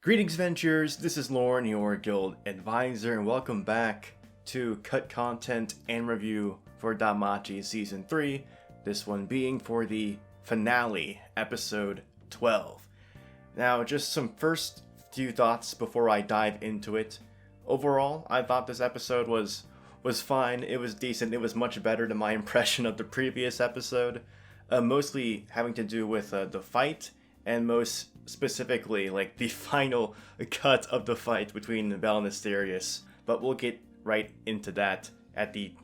Greetings, Ventures. This is Lauren, your guild advisor, and welcome back to Cut Content and Review for DanMachi Season 3, this one being for the finale, Episode 12. Now, just some first few thoughts before I dive into it. Overall, I thought this episode was fine, it was decent, it was much better than my impression of the previous episode, mostly having to do with the fight, and most specifically, like, the final cut of the fight between Bell and Asterius. But we'll get right into that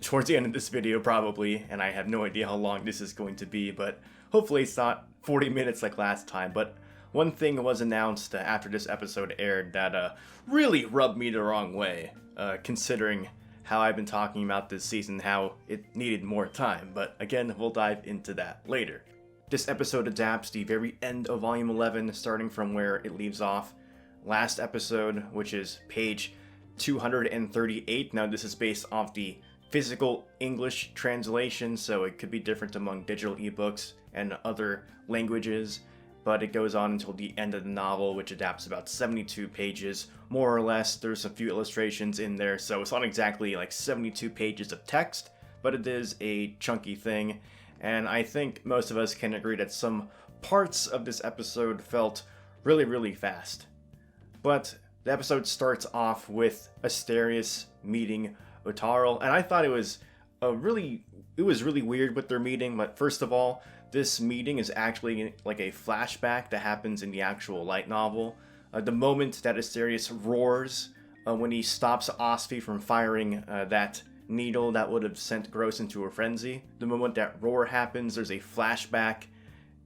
towards the end of this video, probably, and I have no idea how long this is going to be, but hopefully it's not 40 minutes like last time. But one thing was announced after this episode aired that really rubbed me the wrong way, considering how I've been talking about this season, how it needed more time. But again, we'll dive into that later. This episode adapts the very end of Volume 11, starting from where it leaves off last episode, which is page 238. Now, this is based off the physical English translation, so it could be different among digital ebooks and other languages, but it goes on until the end of the novel, which adapts about 72 pages, more or less. There's a few illustrations in there, so it's not exactly like 72 pages of text, but it is a chunky thing. And I think most of us can agree that some parts of this episode felt really fast. But the episode starts off with Asterius meeting Ottarl, and I thought it was really weird with their meeting. But first of all, this meeting is actually like a flashback that happens in the actual light novel. The moment that Asterius roars when he stops Osfi from firing that needle that would have sent Gros into a frenzy. The moment that roar happens, there's a flashback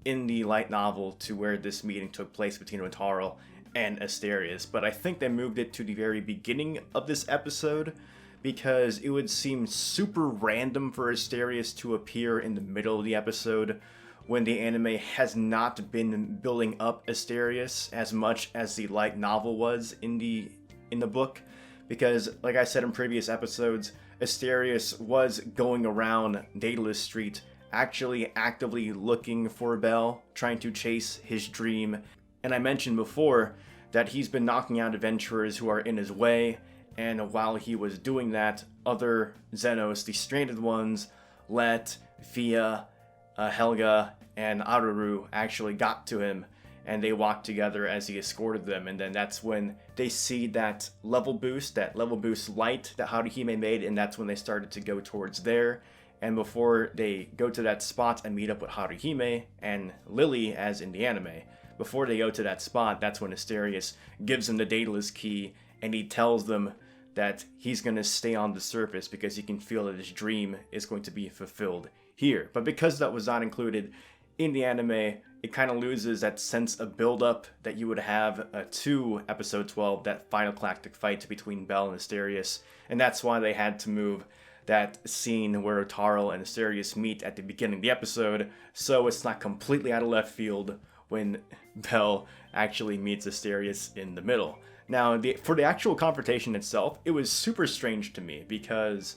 in the light novel to where this meeting took place between Ottarl and Asterius. But I think they moved it to the very beginning of this episode because it would seem super random for Asterius to appear in the middle of the episode when the anime has not been building up Asterius as much as the light novel was in the book. Because, like I said in previous episodes, Asterius was going around Daedalus Street, actually actively looking for Bell, trying to chase his dream. And I mentioned before that he's been knocking out adventurers who are in his way, and while he was doing that, other Xenos, the stranded ones, Let, Freya, Helga, and Argonaut actually got to him, and they walked together as he escorted them. And then that's when they see that level boost light that Haruhime made, and that's when they started to go towards there. And before they go to that spot and meet up with Haruhime and Lily, as in the anime, before they go to that spot, that's when Asterius gives them the Daedalus key, and he tells them that he's going to stay on the surface because he can feel that his dream is going to be fulfilled here. But because that was not included in the anime, it kind of loses that sense of build-up that you would have to episode 12, that final climactic fight between Bell and Asterius, and that's why they had to move that scene where Ottarl and Asterius meet at the beginning of the episode, so it's not completely out of left field when Bell actually meets Asterius in the middle. Now, for the actual confrontation itself, it was super strange to me, because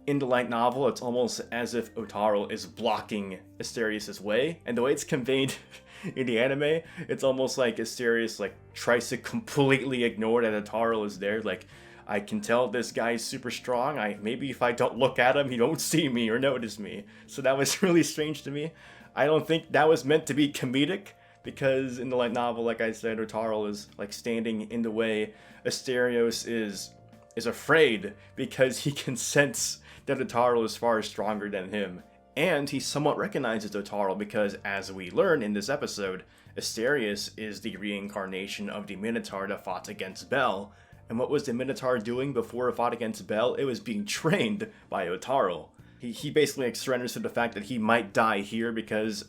in the light novel, it's almost as if Ottarl is blocking Asterius' way, and the way it's conveyed in the anime, it's almost like Asterius tries to completely ignore that Ottarl is there. Like, I can tell this guy's super strong. Maybe if I don't look at him, he don't see me or notice me. So that was really strange to me. I don't think that was meant to be comedic, because in the light novel, like I said, Ottarl is standing in the way. Asterius is afraid because he can sense that Ottarl is far stronger than him. And he somewhat recognizes Ottarl because, as we learn in this episode, Asterius is the reincarnation of the Minotaur that fought against Bell. And what was the Minotaur doing before it fought against Bell? It was being trained by Ottarl. He basically surrenders to the fact that he might die here because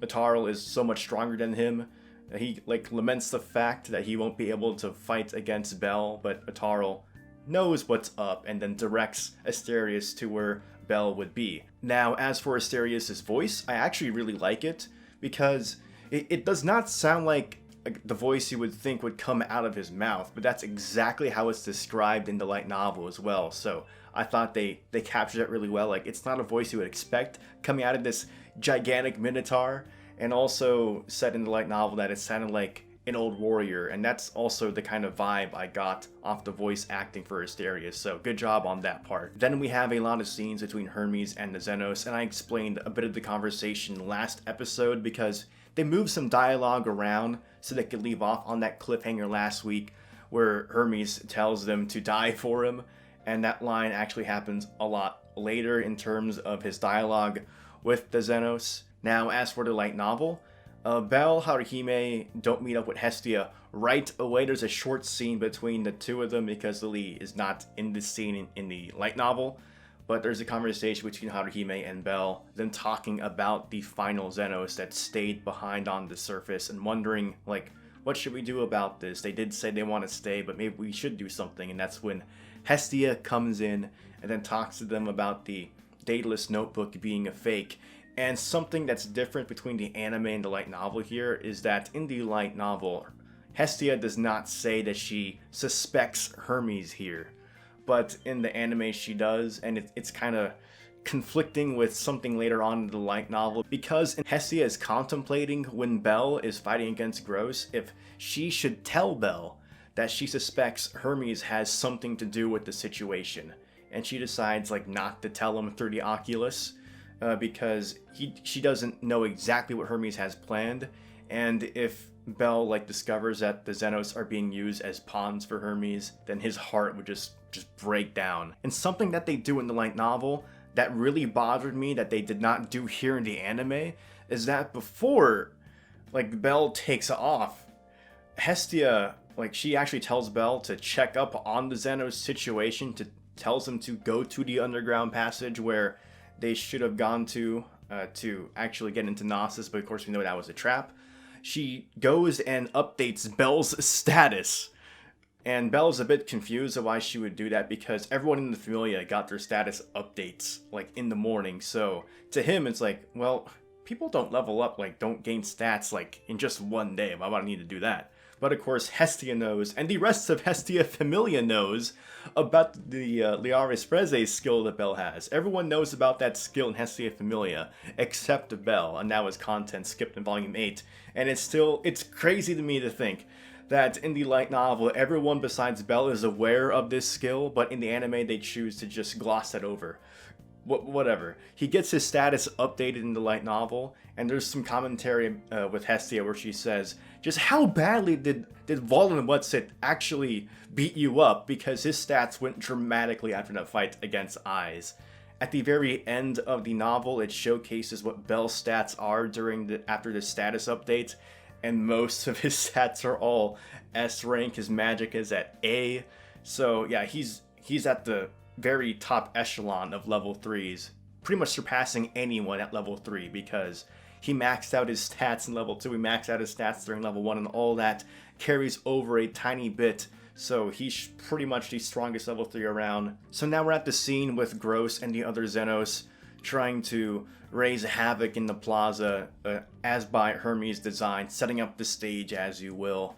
Ottarl is so much stronger than him. He laments the fact that he won't be able to fight against Bell, but Ottarl knows what's up and then directs Asterius to where Bell would be. Now, as for Asterius' voice, I actually really like it because it does not sound like the voice you would think would come out of his mouth, but that's exactly how it's described in the light novel as well. So I thought they captured it really well. It's not a voice you would expect coming out of this gigantic Minotaur, and also said in the light novel that it sounded like an old warrior, and that's also the kind of vibe I got off the voice acting for Asterius, so good job on that part. Then we have a lot of scenes between Hermes and the Xenos, and I explained a bit of the conversation last episode because they moved some dialogue around so they could leave off on that cliffhanger last week where Hermes tells them to die for him, and that line actually happens a lot later in terms of his dialogue with the Xenos. Now, as for the light novel, Bell, Haruhime don't meet up with Hestia right away. There's a short scene between the two of them because Lily is not in this scene in the light novel, but there's a conversation between Haruhime and Bell, them talking about the final Xenos that stayed behind on the surface and wondering, like, what should we do about this? They did say they want to stay, but maybe we should do something, and that's when Hestia comes in and then talks to them about the Daedalus notebook being a fake. And something that's different between the anime and the light novel here is that in the light novel, Hestia does not say that she suspects Hermes here. But in the anime she does, and it's kind of conflicting with something later on in the light novel, because Hestia is contemplating when Bell is fighting against Gros if she should tell Bell that she suspects Hermes has something to do with the situation. And she decides like not to tell him through the Oculus. Because she doesn't know exactly what Hermes has planned, and if Bell like discovers that the Xenos are being used as pawns for Hermes, then his heart would just break down. And something that they do in the light novel that really bothered me that they did not do here in the anime is that before like Bell takes off, Hestia like she actually tells Bell to check up on the Xenos situation, tells him to go to the underground passage where they should have gone to actually get into Gnosis, but of course we know that was a trap. She goes and updates Bell's status, and Bell's a bit confused of why she would do that because everyone in the Familia got their status updates like in the morning. So to him it's like, well, people don't level up, like don't gain stats like in just one day. Why would I need to do that? But of course Hestia knows, and the rest of Hestia Familia knows about the Liaris Preze skill that Bell has. Everyone knows about that skill in Hestia Familia, except Bell, and now his content skipped in Volume 8. And it's crazy to me to think that in the light novel, everyone besides Bell is aware of this skill, but in the anime they choose to just gloss that over. Whatever. He gets his status updated in the light novel, and there's some commentary with Hestia where she says, just how badly did Volan Whatsit actually beat you up, because his stats went dramatically after that fight against Eyes. At the very end of the novel, it showcases what Bell's stats are after the status update, and most of his stats are all S rank. His magic is at A. So yeah, he's at the very top echelon of level 3s, pretty much surpassing anyone at level 3 because he maxed out his stats in level 2, he maxed out his stats during level 1, and all that carries over a tiny bit, so he's pretty much the strongest level 3 around. So now we're at the scene with Gros and the other Xenos trying to raise havoc in the Plaza, as by Hermes' design, setting up the stage as you will.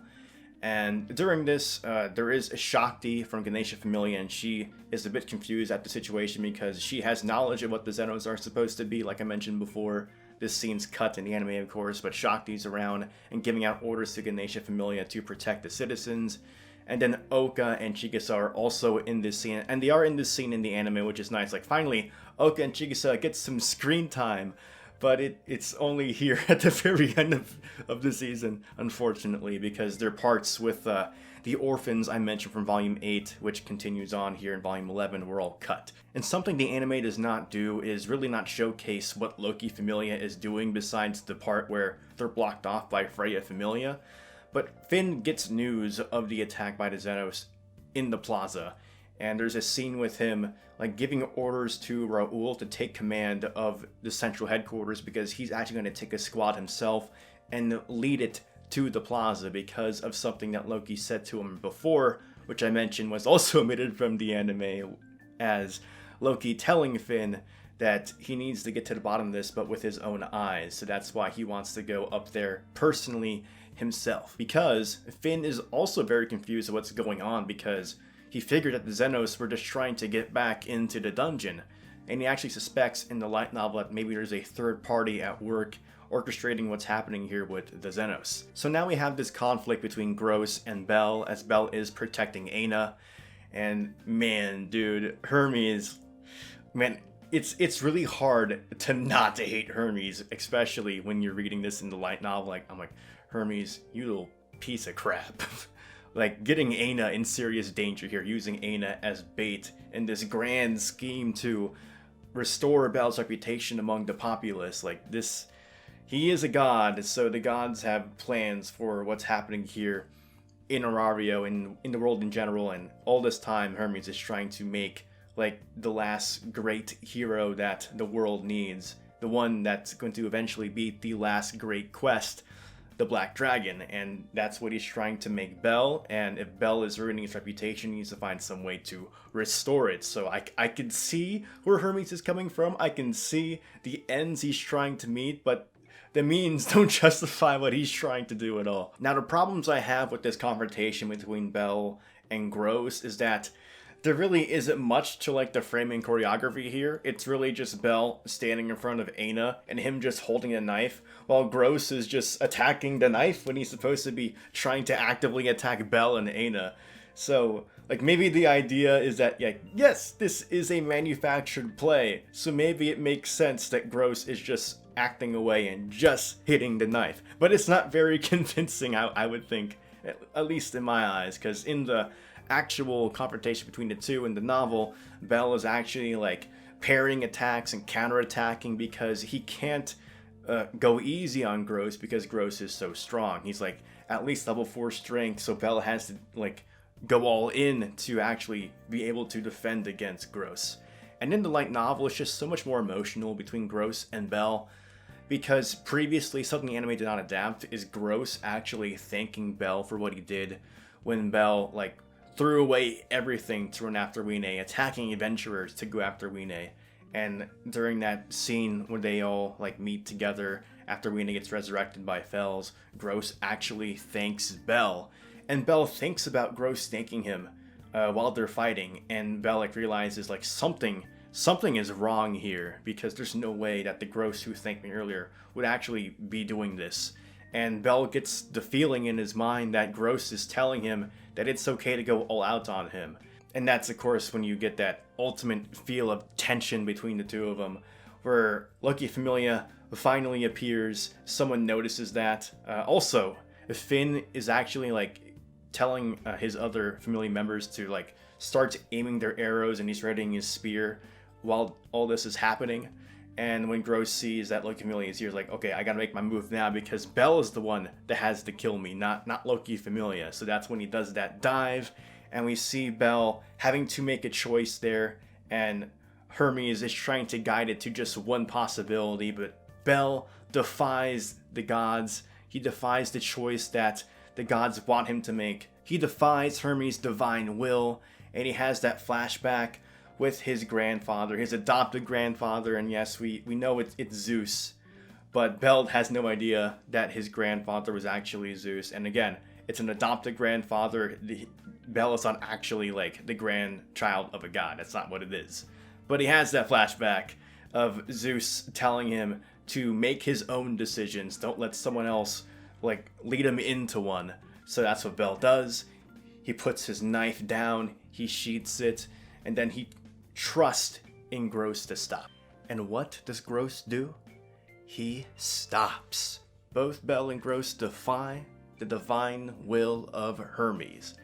And during this, there is a Shakti from Ganesha Familia, and she is a bit confused at the situation because she has knowledge of what the Xenos are supposed to be, like I mentioned before. This scene's cut in the anime, of course, but Shakti's around and giving out orders to Ganesha Familia to protect the citizens. And then Oka and Chigusa are also in this scene, and they are in this scene in the anime, which is nice. Like, finally, Oka and Chigusa get some screen time. But it's only here at the very end of the season, unfortunately, because their parts with the Orphans I mentioned from Volume 8, which continues on here in Volume 11, were all cut. And something the anime does not do is really not showcase what Loki Familia is doing besides the part where they're blocked off by Freya Familia. But Finn gets news of the attack by the Xenos in the Plaza, and there's a scene with him like giving orders to Raoul to take command of the central headquarters because he's actually going to take a squad himself and lead it to the Plaza because of something that Loki said to him before, which I mentioned was also omitted from the anime, as Loki telling Finn that he needs to get to the bottom of this, but with his own eyes. So that's why he wants to go up there personally himself, because Finn is also very confused of what's going on because he figured that the Xenos were just trying to get back into the dungeon, and he actually suspects in the light novel that maybe there's a third party at work orchestrating what's happening here with the Xenos. So now we have this conflict between Gros and Bell, as Bell is protecting Aina. And man, dude, Hermes, man, it's really hard to not to hate Hermes, especially when you're reading this in the light novel. Like, I'm like, Hermes, you little piece of crap. Like, getting Aina in serious danger here, using Aina as bait in this grand scheme to restore Bell's reputation among the populace. Like, this, he is a god, so the gods have plans for what's happening here in Arario and in the world in general, and all this time Hermes is trying to make like the last great hero that the world needs, the one that's going to eventually beat the last great quest, the Black Dragon, and that's what he's trying to make Bell. And if Bell is ruining his reputation, he needs to find some way to restore it. So I can see where Hermes is coming from, I can see the ends he's trying to meet, but the means don't justify what he's trying to do at all. Now, the problems I have with this confrontation between Bell and Gros is that there really isn't much to like the framing choreography here. It's really just Bell standing in front of Aina and him just holding a knife, while Gros is just attacking the knife when he's supposed to be trying to actively attack Bell and Aina. So, like, maybe the idea is that, yeah, yes, this is a manufactured play, so maybe it makes sense that Gros is just acting away and just hitting the knife. But it's not very convincing, I would think, at least in my eyes, because in the actual confrontation between the two in the novel, Bell is actually like parrying attacks and counterattacking because he can't go easy on Gros because Gros is so strong. He's like at least level 4 strength, so Bell has to like go all in to actually be able to defend against Gros. And in the light novel, it's just so much more emotional between Gros and Bell, because previously something the anime did not adapt is Gros actually thanking Bell for what he did when Bell like threw away everything to run after Wine, attacking adventurers to go after Wine. And during that scene where they all like meet together after Wine gets resurrected by Fells, Gros actually thanks Bell, and Bell thinks about Gros thanking him while they're fighting, and Bell like realizes like something is wrong here, because there's no way that the Gros who thanked me earlier would actually be doing this. And Bell gets the feeling in his mind that Gros is telling him that it's okay to go all out on him. And that's, of course, when you get that ultimate feel of tension between the two of them, where Loki Familia finally appears. Someone notices that. Also, Finn is actually like telling his other Familia members to like start aiming their arrows, and he's readying his spear while all this is happening. And when Gros sees that Loki Familia is here, he's like, okay, I gotta make my move now, because Bell is the one that has to kill me, not Loki Familia. So that's when he does that dive, and we see Bell having to make a choice there, and Hermes is trying to guide it to just one possibility, but Bell defies the gods. He defies the choice that the gods want him to make. He defies Hermes' divine will, and he has that flashback with his grandfather, his adopted grandfather, and yes, we know it's Zeus, but Bell has no idea that his grandfather was actually Zeus. And again, it's an adopted grandfather. Bell is not actually like the grandchild of a god. That's not what it is. But he has that flashback of Zeus telling him to make his own decisions. Don't let someone else like lead him into one. So that's what Bell does. He puts his knife down, he sheaths it, and then he trusts in Gros to stop. And what does Gros do? He stops. Both Bell and Gros defy the divine will of Hermes.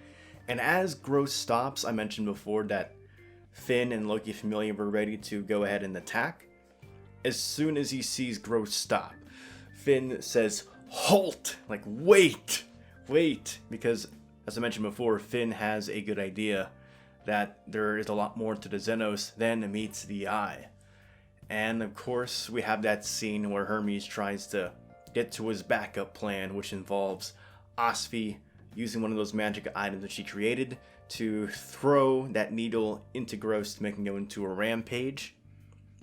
And as Gros stops, I mentioned before that Finn and Loki Familia were ready to go ahead and attack. As soon as he sees Gros stop, Finn says, "Halt!" Like, wait! Because, as I mentioned before, Finn has a good idea that there is a lot more to the Xenos than meets the eye. And of course, we have that scene where Hermes tries to get to his backup plan, which involves Osfi using one of those magic items that she created to throw that needle into Gros to make him go into a rampage.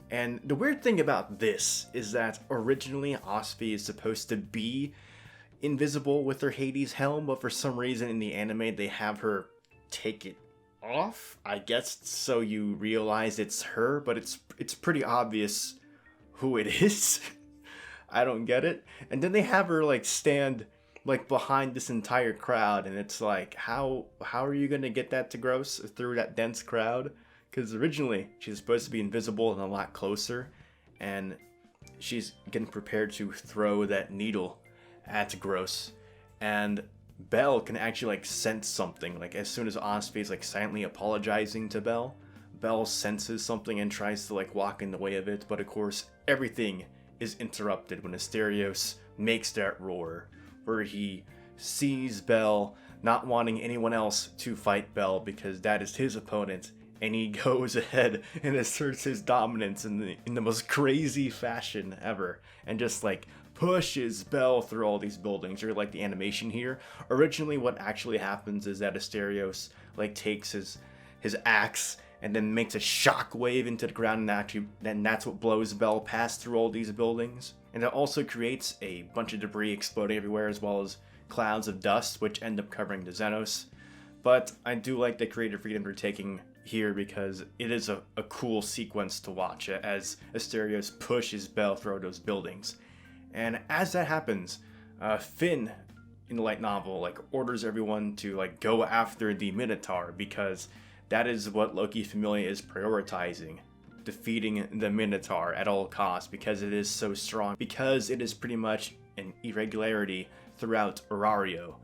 And the weird thing about this is that originally Osfi is supposed to be invisible with her Hades helm, but for some reason in the anime they have her take it off, I guess, so you realize it's her, but it's pretty obvious who it is. I don't get it. And then they have her like stand like behind this entire crowd, and it's like, how are you gonna get that to Gros through that dense crowd? Because originally she's supposed to be invisible and a lot closer, and she's getting prepared to throw that needle at Gros, and Bell can actually like sense something. Like as soon as Osby is like silently apologizing to Bell, Bell senses something and tries to like walk in the way of it, but of course everything is interrupted when Asterius makes that roar, where he sees Bell not wanting anyone else to fight Bell because that is his opponent, and he goes ahead and asserts his dominance in the most crazy fashion ever, and just like pushes Bell through all these buildings. Or like the animation here. Originally, what actually happens is that Asterius like takes his axe and then makes a shockwave into the ground, and that's what blows Bell past through all these buildings. And it also creates a bunch of debris exploding everywhere, as well as clouds of dust, which end up covering the Xenos. But I do like the creative freedom they're taking here, because it is a cool sequence to watch as Asterius pushes Bell through those buildings. And as that happens, Finn in the light novel like orders everyone to like go after the Minotaur, because that is what Loki Familia is prioritizing, defeating the Minotaur at all costs, because it is so strong, because it is pretty much an irregularity throughout Orario.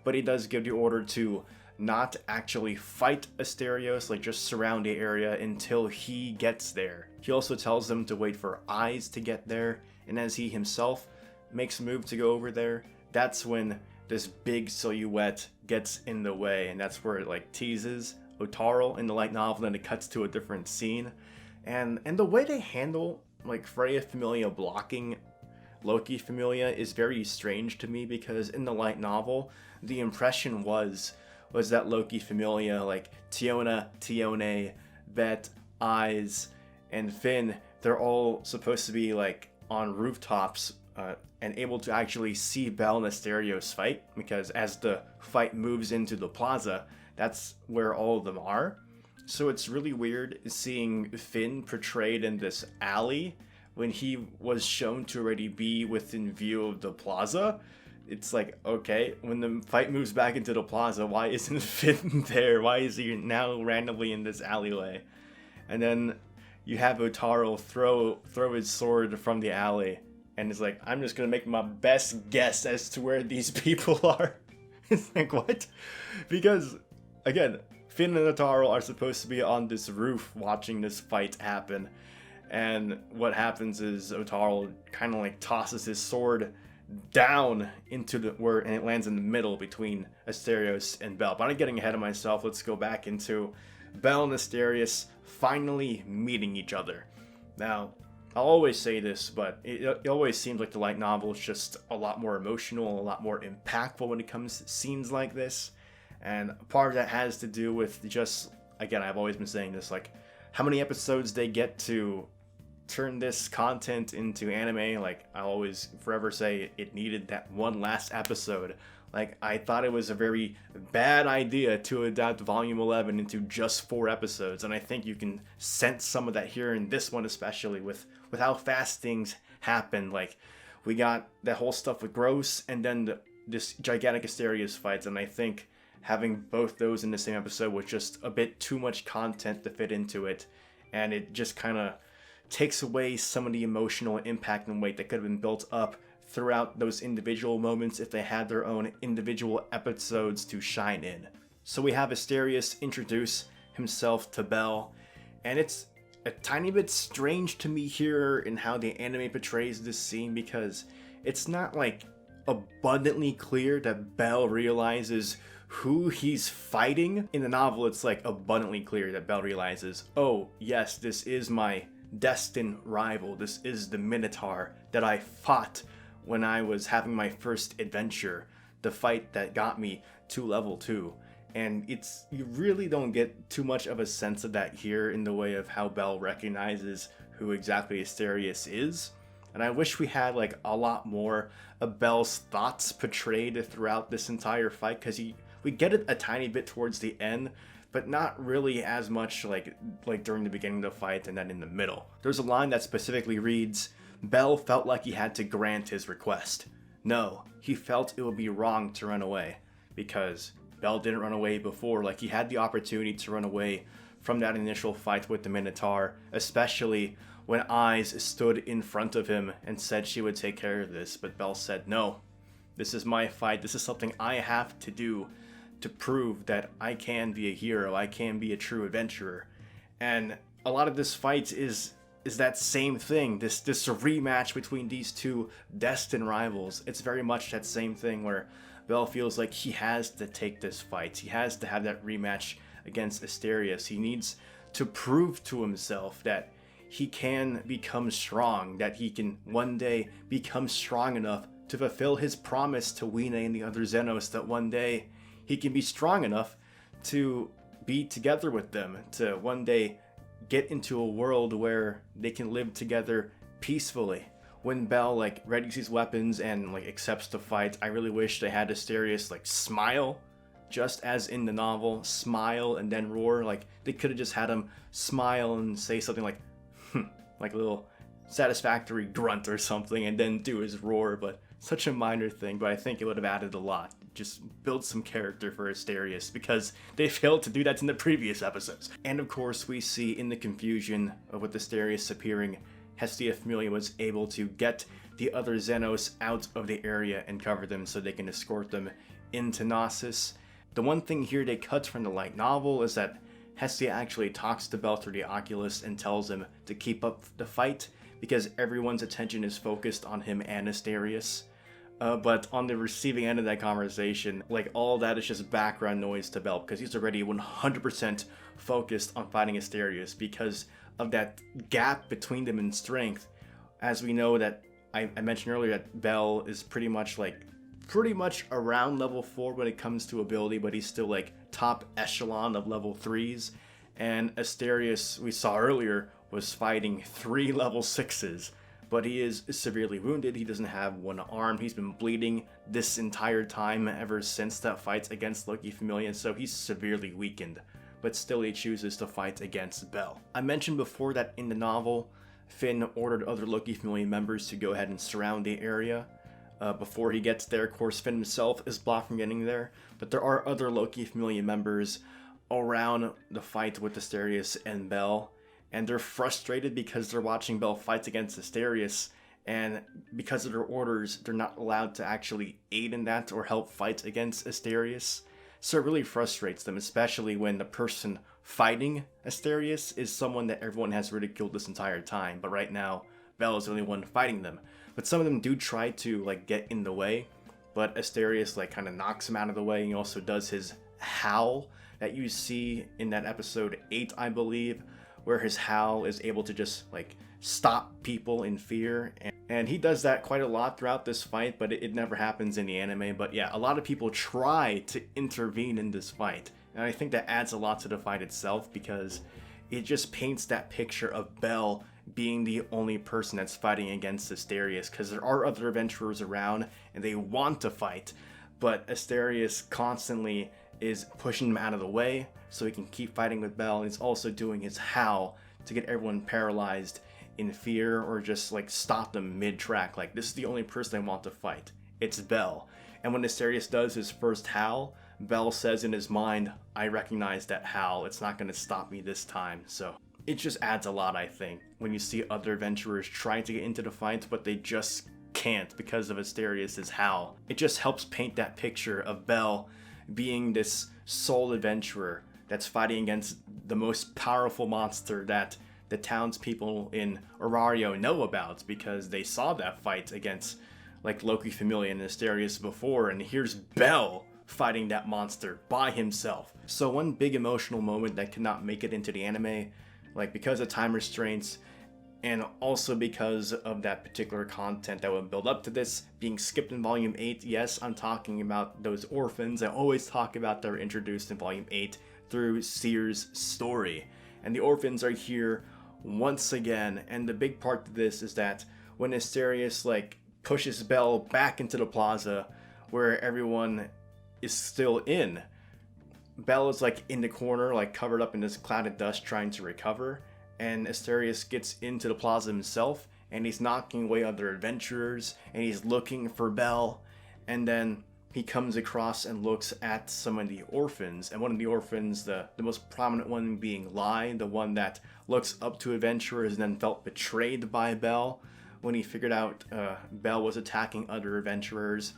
But he does give the order to not actually fight Asterios, like just surround the area until he gets there. He also tells them to wait for eyes to get there, and as he himself makes a move to go over there, that's when this big silhouette gets in the way, and that's where it like teases Ottarl in the light novel, and it cuts to a different scene. And the way they handle like Freya Familia blocking Loki Familia is very strange to me, because in the light novel, the impression was that Loki Familia, like Tione, Bet, Eyes, and Finn, they're all supposed to be like on rooftops and able to actually see Bell and Asterios fight, because as the fight moves into the plaza, that's where all of them are. So it's really weird seeing Finn portrayed in this alley when he was shown to already be within view of the plaza. It's like, okay, when the fight moves back into the plaza, why isn't Finn there? Why is he now randomly in this alleyway? And then you have Ottarl throw his sword from the alley, and it's like, I'm just gonna make my best guess as to where these people are. It's like, what? Because again, Finn and Ottarl are supposed to be on this roof watching this fight happen, and what happens is Ottarl kind of like tosses his sword down into and it lands in the middle between Asterios and Bell. But I'm getting ahead of myself. Let's go back into Bell and Asterius finally meeting each other. Now, I'll always say this, but it always seems like the light novel is just a lot more emotional, a lot more impactful when it comes to scenes like this. And part of that has to do with just, again, I've always been saying this, like how many episodes they get to turn this content into anime. Like I always forever say, it needed that one last episode. Like I thought it was a very bad idea to adapt Volume 11 into just 4 episodes, and I think you can sense some of that here in this one, especially with how fast things happen. Like we got that whole stuff with Gros, and then this gigantic Asterius fights, and I think having both those in the same episode was just a bit too much content to fit into it, and it just kind of takes away some of the emotional impact and weight that could have been built up throughout those individual moments if they had their own individual episodes to shine in. So we have Asterius introduce himself to Bell, and it's a tiny bit strange to me here in how the anime portrays this scene, because it's not like abundantly clear that Bell realizes who he's fighting. In the novel, it's like abundantly clear that Bell realizes, oh yes, this is my destined rival. This is the Minotaur that I fought when I was having my first adventure, the fight that got me to level 2. And you really don't get too much of a sense of that here in the way of how Bell recognizes who exactly Asterius is. And I wish we had like a lot more of Bell's thoughts portrayed throughout this entire fight, because he We get it a tiny bit towards the end, but not really as much like during the beginning of the fight and then in the middle. There's a line that specifically reads, Bell felt like he had to grant his request. No, he felt it would be wrong to run away, because Bell didn't run away before. Like, he had the opportunity to run away from that initial fight with the Minotaur, especially when Eyes stood in front of him and said she would take care of this, but Bell said, no, this is my fight, this is something I have to do to prove that I can be a hero, I can be a true adventurer. And a lot of this fight is that same thing, this rematch between these two destined rivals. It's very much that same thing where Bell feels like he has to take this fight, he has to have that rematch against Asterius. He needs to prove to himself that he can become strong, that he can one day become strong enough to fulfill his promise to Wine and the other Xenos, that one day he can be strong enough to be together with them, to one day get into a world where they can live together peacefully. When Bell readies his weapons and accepts the fight, I really wish they had Asterius smile, just as in the novel, smile and then roar. They could have just had him smile and say something like a little satisfactory grunt or something, and then do his roar. But such a minor thing, but I think it would have added a lot. Just build some character for Asterius, because they failed to do that in the previous episodes. And of course, we see in the confusion of with Asterius appearing, Hestia Familia was able to get the other Xenos out of the area and cover them so they can escort them into Gnosis. The one thing here they cut from the light novel is that Hestia actually talks to Bell through the Oculus and tells him to keep up the fight because everyone's attention is focused on him and Asterius. But on the receiving end of that conversation, all that is just background noise to Bell, because he's already 100% focused on fighting Asterius because of that gap between them in strength. As we know that, I mentioned earlier that Bell is pretty much around level 4 when it comes to ability, but he's still top echelon of level 3s. And Asterius, we saw earlier, was fighting 3 level 6s. But he is severely wounded, he doesn't have one arm, he's been bleeding this entire time ever since that fight against Loki Familia, so he's severely weakened. But still he chooses to fight against Bell. I mentioned before that in the novel, Finn ordered other Loki Familia members to go ahead and surround the area. Before he gets there, of course, Finn himself is blocked from getting there, but there are other Loki Familia members around the fight with Asterius and Bell. And they're frustrated because they're watching Bell fight against Asterius, and because of their orders, they're not allowed to actually aid in that or help fight against Asterius. So it really frustrates them, especially when the person fighting Asterius is someone that everyone has ridiculed this entire time. But right now, Bell is the only one fighting them. But some of them do try to get in the way, but Asterius kind of knocks him out of the way. And he also does his howl that you see in that episode 8, I believe, where his howl is able to just stop people in fear, and he does that quite a lot throughout this fight, but it never happens in the anime. But yeah, a lot of people try to intervene in this fight, and I think that adds a lot to the fight itself, because it just paints that picture of Bell being the only person that's fighting against Asterius, because there are other adventurers around and they want to fight, but Asterius constantly is pushing him out of the way so he can keep fighting with Bell, and he's also doing his howl to get everyone paralyzed in fear or just stop them mid-track. This is the only person I want to fight. It's Bell. And when Asterius does his first howl, Bell says in his mind, I recognize that howl, it's not going to stop me this time. So it just adds a lot, I think, when you see other adventurers trying to get into the fight, but they just can't because of Asterius' howl. It just helps paint that picture of Bell being this sole adventurer that's fighting against the most powerful monster that the townspeople in Orario know about, because they saw that fight against Loki Familia and Asterius before, and here's Bell fighting that monster by himself. So one big emotional moment that could not make it into the anime, because of time restraints, and also because of that particular content that would build up to this being skipped in Volume 8. Yes, I'm talking about those orphans. I always talk about they're introduced in Volume 8 through Seer's story. And the orphans are here once again, and the big part to this is that when Asterius pushes Bell back into the plaza where everyone is still in. Bell is like in the corner, like covered up in this cloud of dust trying to recover, and Asterius gets into the plaza himself, and he's knocking away other adventurers, and he's looking for Bell, and then he comes across and looks at some of the orphans, and one of the orphans, the most prominent one being Lai, the one that looks up to adventurers and then felt betrayed by Bell when he figured out Bell was attacking other adventurers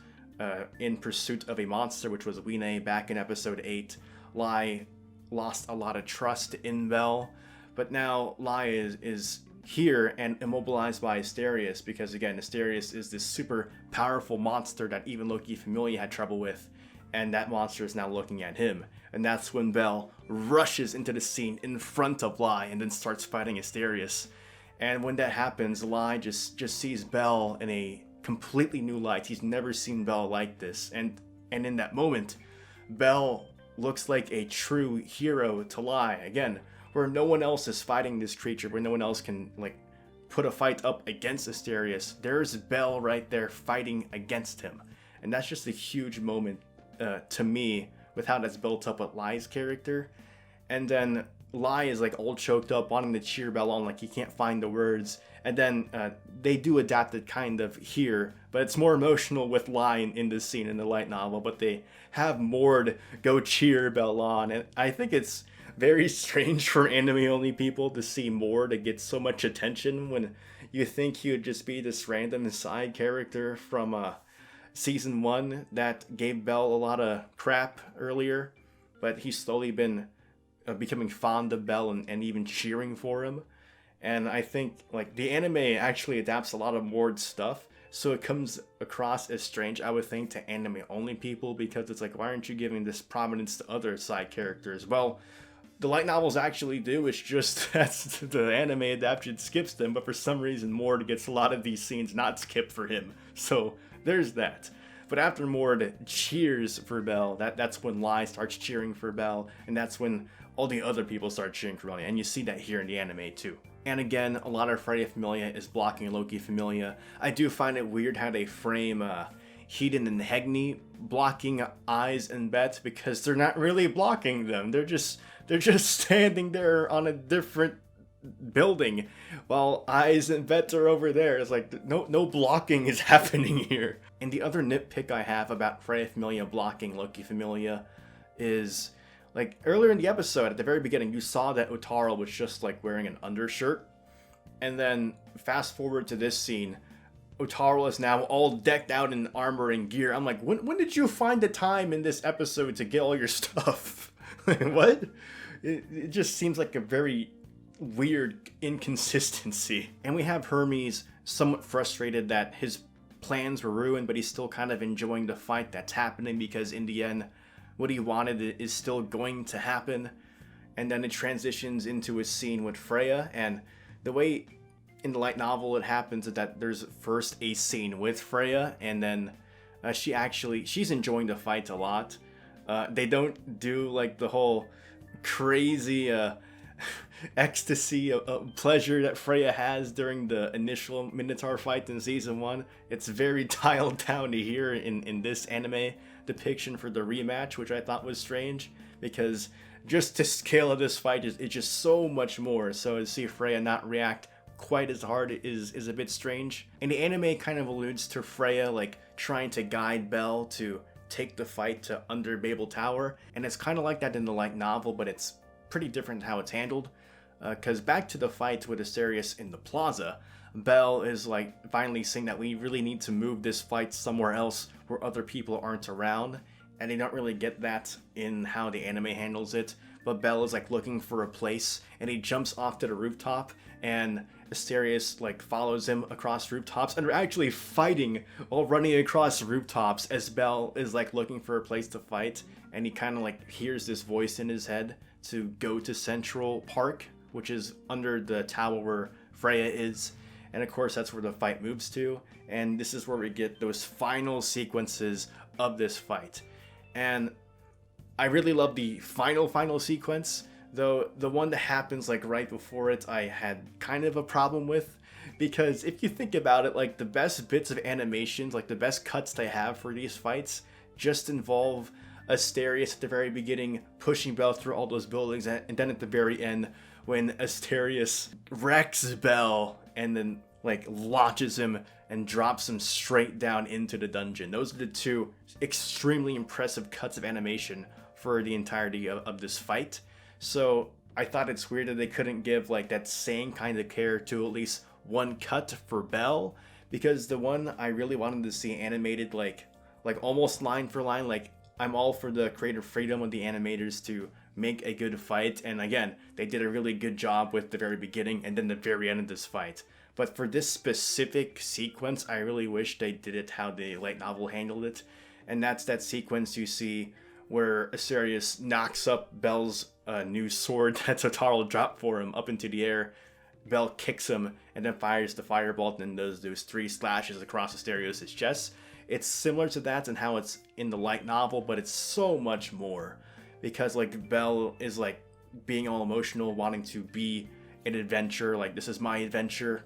in pursuit of a monster, which was Wine back in episode 8. Lai lost a lot of trust in Bell, but now Lai is here and immobilized by Asterius, because again, Asterius is this super powerful monster that even Loki Familia had trouble with, and that monster is now looking at him. And that's when Bell rushes into the scene in front of Lai and then starts fighting Asterius. And when that happens, Lai just sees Bell in a completely new light. He's never seen Bell like this, and in that moment, Bell looks like a true hero to Lai again, where no one else is fighting this creature, where no one else can like put a fight up against Asterius. There's Bell right there fighting against him, and that's just a huge moment to me with how that's built up with Lai's character. And then Lai is like all choked up, wanting to cheer Bell on, like he can't find the words. And then they do adapt it kind of here, but it's more emotional with Lai in this scene in the light novel. But they have Mord go cheer Bell on, and I think it's very strange for anime-only people to see Mord get so much attention when you think he would just be this random side character from season 1 that gave Bell a lot of crap earlier, but he's slowly been becoming fond of Bell and even cheering for him. And I think like the anime actually adapts a lot of Mord's stuff, so it comes across as strange, I would think, to anime-only people, because it's like, why aren't you giving this prominence to other side characters? Well, the light novels actually do, it's just that the anime adaptation skips them, but for some reason Mord gets a lot of these scenes not skipped for him. So there's that. But after Mord cheers for Bell, that's when Lai starts cheering for Bell, and that's when all the other people start cheering for Bell, and you see that here in the anime too. And again, a lot of Freya Familia is blocking Loki Familia. I do find it weird how they frame Hedon and Hegni blocking Eyes and Bet, because they're not really blocking them. They're just standing there on a different building while Eyes and Bet are over there. It's like no blocking is happening here. And the other nitpick I have about Freya Familia blocking Loki Familia is, like, earlier in the episode, at the very beginning, you saw that Ottarl was just, like, wearing an undershirt. And then, fast forward to this scene, Ottarl is now all decked out in armor and gear. I'm like, when did you find the time in this episode to get all your stuff? What? It just seems like a very weird inconsistency. And we have Hermes somewhat frustrated that his plans were ruined, but he's still kind of enjoying the fight that's happening, because in the end, what he wanted is still going to happen. And then it transitions into a scene with Freya, and the way in the light novel it happens is that there's first a scene with Freya, and then she's enjoying the fight a lot. They don't do like the whole crazy ecstasy of pleasure that Freya has during the initial Minotaur fight in season 1. It's very dialed down to here in this anime depiction for the rematch, which I thought was strange, because just the scale of this fight is just so much more. So to see Freya not react quite as hard is a bit strange. And the anime kind of alludes to Freya like trying to guide Bell to take the fight to under Babel Tower, and it's kind of like that in the light novel, but it's pretty different how it's handled. Because back to the fight with Asterius in the Plaza, Bell is like finally saying that we really need to move this fight somewhere else where other people aren't around, and they don't really get that in how the anime handles it. But Bell is like looking for a place, and he jumps off to the rooftop, and Asterius like follows him across rooftops, and they're actually fighting while running across rooftops as Bell is like looking for a place to fight, and he kind of like hears this voice in his head to go to Central Park, which is under the tower where Freya is. And of course that's where the fight moves to, and this is where we get those final sequences of this fight. And I really love the final sequence, though the one that happens like right before it I had kind of a problem with, because if you think about it, like the best bits of animations, like the best cuts they have for these fights just involve Asterius at the very beginning pushing Bell through all those buildings, and then at the very end when Asterius wrecks Bell and then like launches him and drops him straight down into the dungeon. Those are the two extremely impressive cuts of animation for the entirety of this fight. So I thought it's weird that they couldn't give like that same kind of care to at least one cut for Bell, because the one I really wanted to see animated like almost line for line. Like, I'm all for the creative freedom of the animators to make a good fight, and again, they did a really good job with the very beginning and then the very end of this fight. But for this specific sequence, I really wish they did it how the light novel handled it, and that's that sequence you see where Asterius knocks up Bell's new sword that Ottarl dropped for him up into the air. Bell kicks him and then fires the firebolt and does those 3 slashes across Asterius' chest. It's similar to that and how it's in the light novel, but it's so much more, because like Bell is like being all emotional, wanting to be an adventure, like this is my adventure,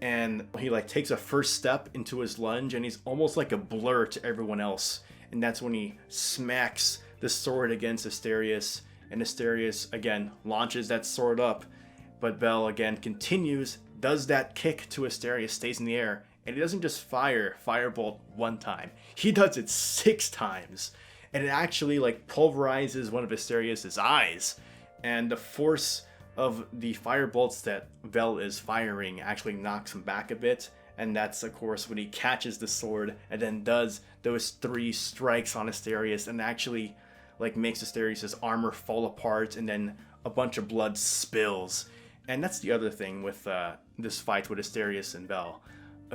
and he like takes a first step into his lunge and he's almost like a blur to everyone else, and that's when he smacks the sword against Asterius, and Asterius again launches that sword up, but Bell again continues, does that kick to Asterius, stays in the air, and he doesn't just fire firebolt 1 time, he does it 6 times, and it actually like pulverizes one of Asterius' eyes, and the force of the firebolts that Bell is firing actually knocks him back a bit, and that's of course when he catches the sword and then does those 3 strikes on Asterius and actually like makes Asterius' armor fall apart, and then a bunch of blood spills. And that's the other thing with this fight with Asterius and Bell,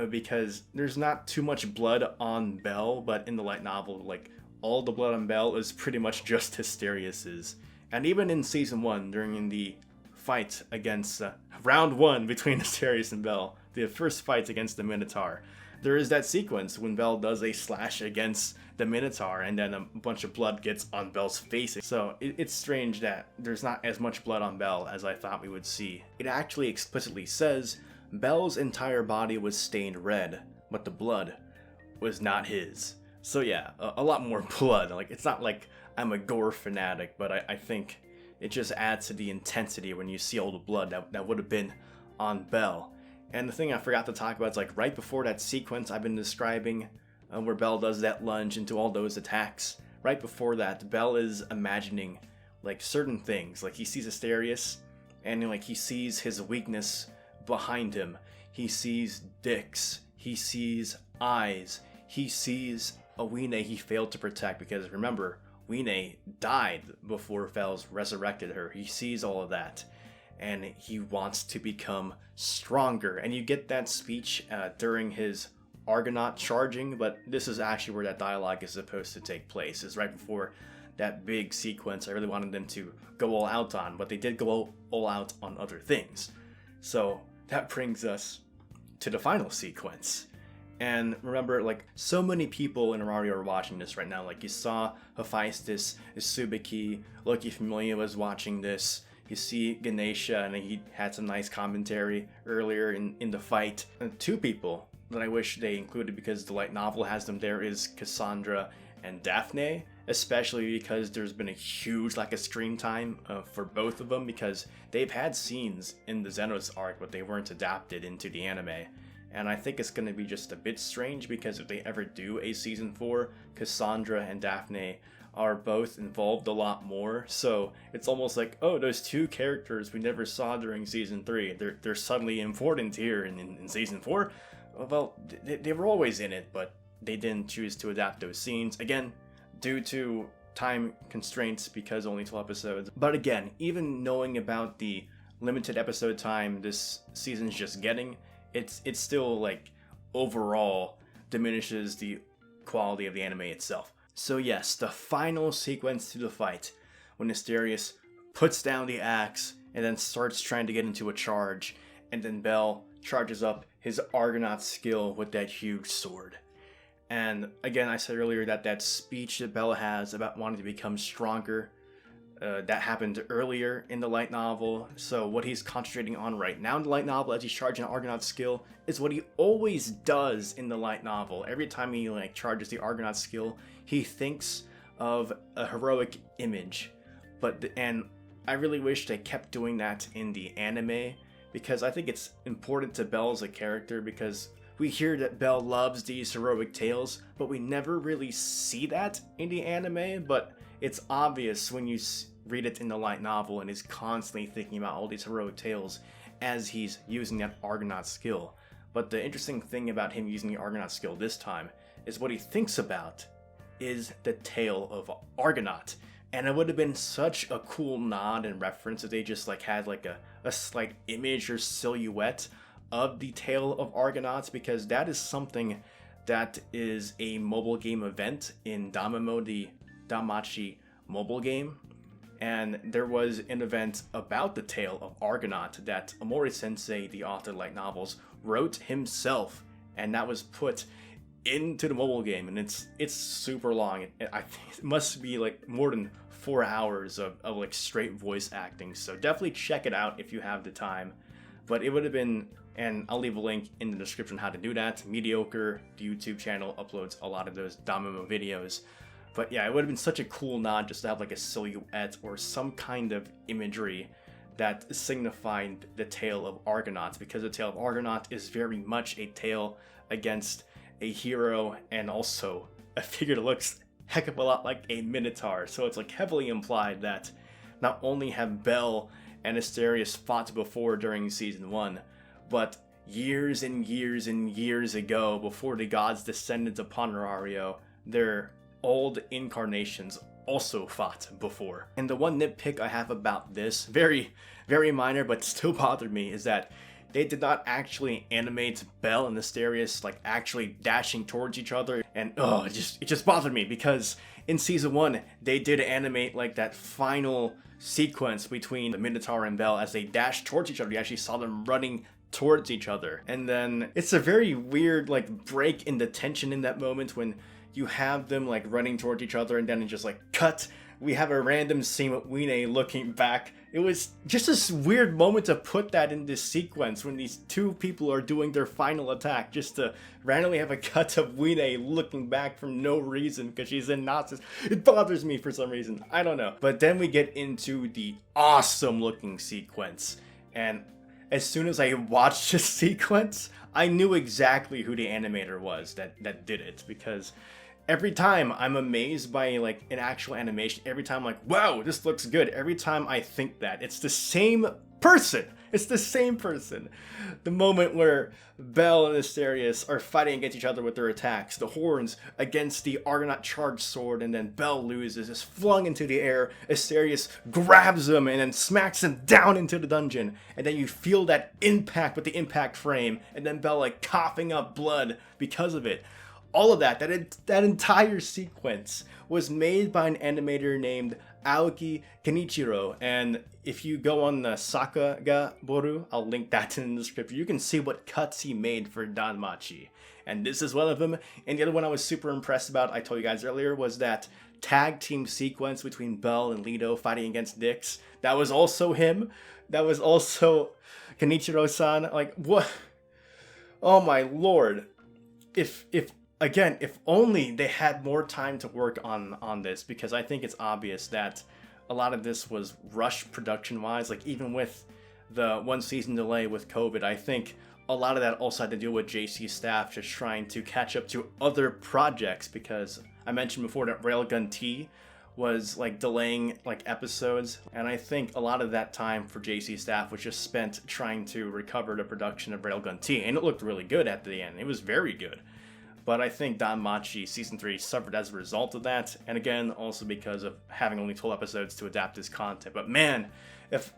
because there's not too much blood on Bell, but in the light novel, like all the blood on Bell is pretty much just Asterius's. And even in season 1, during the fight against round 1 between Asterius and Bell, the first fight against the Minotaur, there is that sequence when Bell does a slash against the Minotaur and then a bunch of blood gets on Bell's face. So it's strange that there's not as much blood on Bell as I thought we would see. It actually explicitly says Bell's entire body was stained red, but the blood was not his. So yeah, a lot more blood. Like, it's not like I'm a gore fanatic, but I think it just adds to the intensity when you see all the blood that would have been on Bell. And the thing I forgot to talk about is like right before that sequence I've been describing, where Bell does that lunge into all those attacks, right before that, Bell is imagining like certain things. Like he sees Asterius, and like he sees his weakness behind him. He sees dicks. He sees eyes. He sees a Wine he failed to protect, because remember, Wine died before Fels resurrected her. He sees all of that, and he wants to become stronger. And you get that speech during his Argonaut charging, but this is actually where that dialogue is supposed to take place. It's right before that big sequence I really wanted them to go all out on, but they did go all out on other things. So that brings us to the final sequence. And remember, like, so many people in Arario are watching this right now. Like, you saw Hephaestus, Subiki, Loki Familia was watching this. You see Ganesha, and he had some nice commentary earlier in the fight. And 2 people that I wish they included, because the light novel has them there, is Cassandra and Daphne, especially because there's been a huge lack of screen time for both of them, because they've had scenes in the Xenos arc, but they weren't adapted into the anime. And I think it's going to be just a bit strange, because if they ever do a season 4, Cassandra and Daphne are both involved a lot more. So it's almost like, oh, those 2 characters we never saw during season 3, they're suddenly important here in season 4. Well, they were always in it, but they didn't choose to adapt those scenes. Again, due to time constraints, because only 12 episodes. But again, even knowing about the limited episode time this season's just getting, it's still like overall diminishes the quality of the anime itself. So yes, the final sequence to the fight, when Asterius puts down the axe and then starts trying to get into a charge, and then Bell charges up his Argonaut skill with that huge sword. And again, I said earlier that speech that Bell has about wanting to become stronger, that happened earlier in the light novel. So what he's concentrating on right now in the light novel as he's charging an Argonaut skill is what he always does in the light novel. Every time he like charges the Argonaut skill, he thinks of a heroic image. And I really wish they kept doing that in the anime, because I think it's important to Bell as a character, because we hear that Bell loves these heroic tales, but we never really see that in the anime. But it's obvious when you read it in the light novel, and he's constantly thinking about all these heroic tales as he's using that Argonaut skill. But the interesting thing about him using the Argonaut skill this time is what he thinks about is the tale of Argonaut. And it would have been such a cool nod and reference if they just like had like a slight image or silhouette of the tale of Argonauts, because that is something that is a mobile game event in DanMemo, the DanMachi mobile game. And there was an event about the tale of Argonaut that Omori Sensei, the author of light novels, wrote himself, and that was put into the mobile game, and it's super long. I think it must be like more than 4 hours of like straight voice acting, so definitely check it out if you have the time. But it would have been, and I'll leave a link in the description how to do that. Mëdiocre, the YouTube channel, uploads a lot of those DanMemo videos. But yeah, it would have been such a cool nod just to have like a silhouette or some kind of imagery that signified the tale of Argonauts, because the tale of Argonaut is very much a tale against a hero and also a figure that looks heck of a lot like a Minotaur. So it's like heavily implied that not only have Bell and Asterius fought before during season 1, but years and years and years ago, before the gods descended upon Aurario, their old incarnations also fought before. And the one nitpick I have about this, very, very minor, but still bothered me, is that they did not actually animate Bell and Asterius like actually dashing towards each other. And it just bothered me, because in season 1 they did animate like that final sequence between the Minotaur and Bell as they dashed towards each other. You actually saw them running towards each other. And then it's a very weird like break in the tension in that moment when you have them like running towards each other, and then it just like cut. We have a random scene with Wine looking back. It was just this weird moment to put that in this sequence when these two people are doing their final attack, just to randomly have a cut of Wine looking back for no reason because she's in Nazis. It bothers me for some reason. I don't know. But then we get into the awesome looking sequence. And as soon as I watched this sequence, I knew exactly who the animator was that did it, because every time I'm amazed by like an actual animation, every time I'm like, wow, this looks good. Every time I think that it's the same person. It's the same person. The moment where Bell and Asterius are fighting against each other with their attacks, the horns against the Argonaut charged sword, and then Bell loses, is flung into the air. Asterius grabs him and then smacks him down into the dungeon. And then you feel that impact with the impact frame, and then Bell like coughing up blood because of it. All of that entire sequence was made by an animator named Aoki Kenichiro. And if you go on the sakugabooru, I'll link that in the description, you can see what cuts he made for DanMachi. And this is one of them. And the other one I was super impressed about, I told you guys earlier, was that tag team sequence between Bell and Lido fighting against Nyx. That was also him. That was also Kenichiro-san. Like, what? Oh my lord. If only they had more time to work on this, because I think it's obvious that a lot of this was rushed production-wise. Like, even with the 1 season delay with COVID, I think a lot of that also had to do with JC staff just trying to catch up to other projects, because I mentioned before that Railgun T was like delaying like episodes, and I think a lot of that time for JC staff was just spent trying to recover the production of Railgun T, and it looked really good at the end. It was very good. But I think DanMachi Season 3 suffered as a result of that, and again, also because of having only 12 episodes to adapt this content. But man, if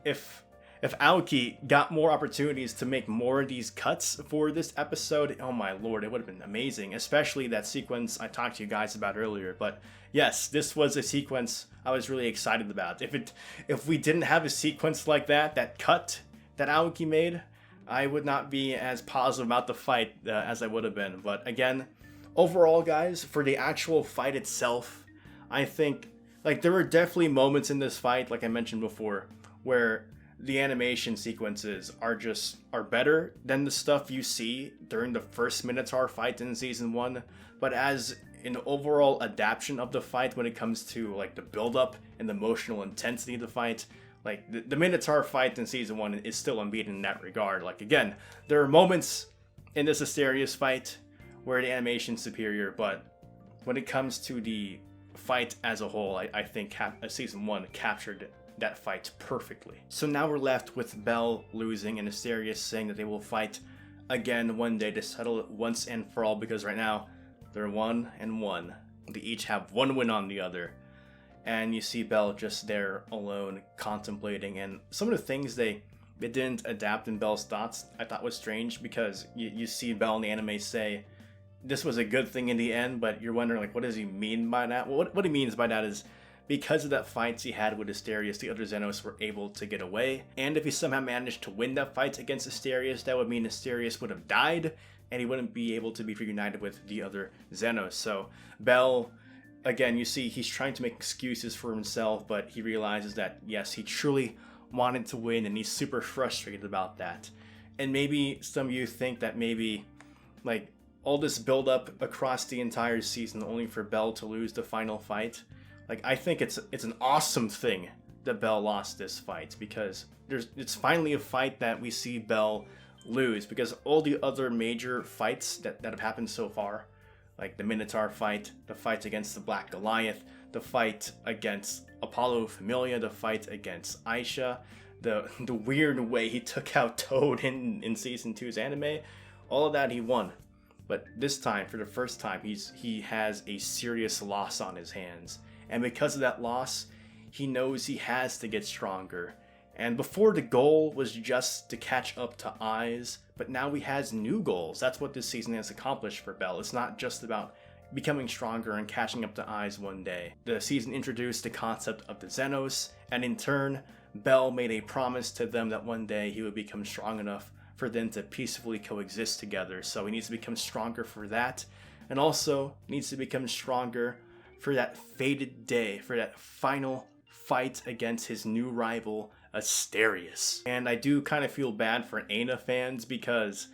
Aoki got more opportunities to make more of these cuts for this episode, oh my lord, it would have been amazing, especially that sequence I talked to you guys about earlier. But yes, this was a sequence I was really excited about. If we didn't have a sequence like that cut that Aoki made, I would not be as positive about the fight as I would have been. But again, overall, guys, for the actual fight itself, I think like there were definitely moments in this fight, like I mentioned before, where the animation sequences are better than the stuff you see during the first Minotaur fight in season 1. But as in the overall adaptation of the fight when it comes to like the build-up and the emotional intensity of the fight, like the Minotaur fight in season 1 is still unbeaten in that regard. Like again, there are moments in this Asterius fight where the animation's superior, but when it comes to the fight as a whole, I think season 1 captured that fight perfectly. So now we're left with Bell losing and Asterius saying that they will fight again one day to settle it once and for all, because right now they're 1-1. They each have one win on the other. And you see Bell just there alone contemplating, and some of the things they didn't adapt in Bell's thoughts I thought was strange, because you see Bell in the anime say this was a good thing in the end, but you're wondering like what does he mean by that? Well, what he means by that is because of that fights he had with Asterius, the other Xenos were able to get away. And if he somehow managed to win that fight against Asterius, that would mean Asterius would have died, and he wouldn't be able to be reunited with the other Xenos. So Bell, again, you see he's trying to make excuses for himself, but he realizes that, yes, he truly wanted to win, and he's super frustrated about that. And maybe some of you think that maybe, like, all this build-up across the entire season only for Bell to lose the final fight. Like, I think it's an awesome thing that Bell lost this fight, because it's finally a fight that we see Bell lose, because all the other major fights that have happened so far, like the Minotaur fight, the fight against the Black Goliath, the fight against Apollo Familia, the fight against Aisha, the weird way he took out Toad in season 2's anime, all of that he won. But this time, for the first time, he has a serious loss on his hands. And because of that loss, he knows he has to get stronger. And before, the goal was just to catch up to Eyes, but now he has new goals. That's what this season has accomplished for Bell. It's not just about becoming stronger and catching up to Eyes one day. The season introduced the concept of the Xenos, and in turn, Bell made a promise to them that one day he would become strong enough for them to peacefully coexist together. So he needs to become stronger for that, and also needs to become stronger for that fated day, for that final fight against his new rival, Asterius. And I do kind of feel bad for Aina fans, because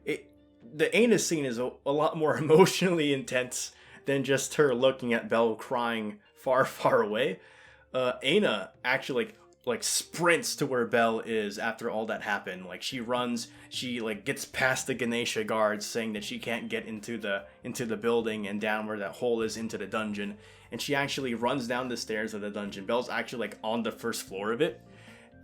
the Aina scene is a lot more emotionally intense than just her looking at Bell crying far, far away. Aina actually like sprints to where Bell is after all that happened. Like, she runs, she like gets past the Ganesha guards saying that she can't get into the building and down where that hole is into the dungeon, and she actually runs down the stairs of the dungeon. Bell's actually like on the first floor of it,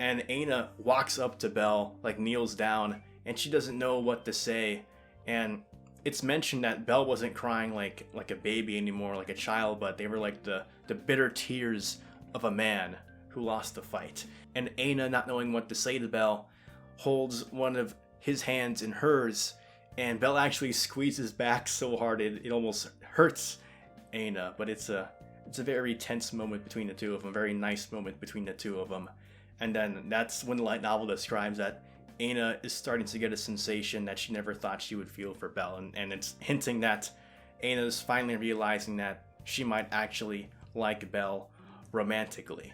and Aina walks up to Bell, like kneels down, and she doesn't know what to say. And it's mentioned that Bell wasn't crying like a baby anymore, like a child, but they were like the bitter tears of a man who lost the fight. And Aina, not knowing what to say to Bell, holds one of his hands in hers, and Bell actually squeezes back so hard it almost hurts Aina. But it's a very tense moment between the two of them, a very nice moment between the two of them. And then that's when the light novel describes that Aina is starting to get a sensation that she never thought she would feel for Bell, and it's hinting that Aina is finally realizing that she might actually like Bell romantically.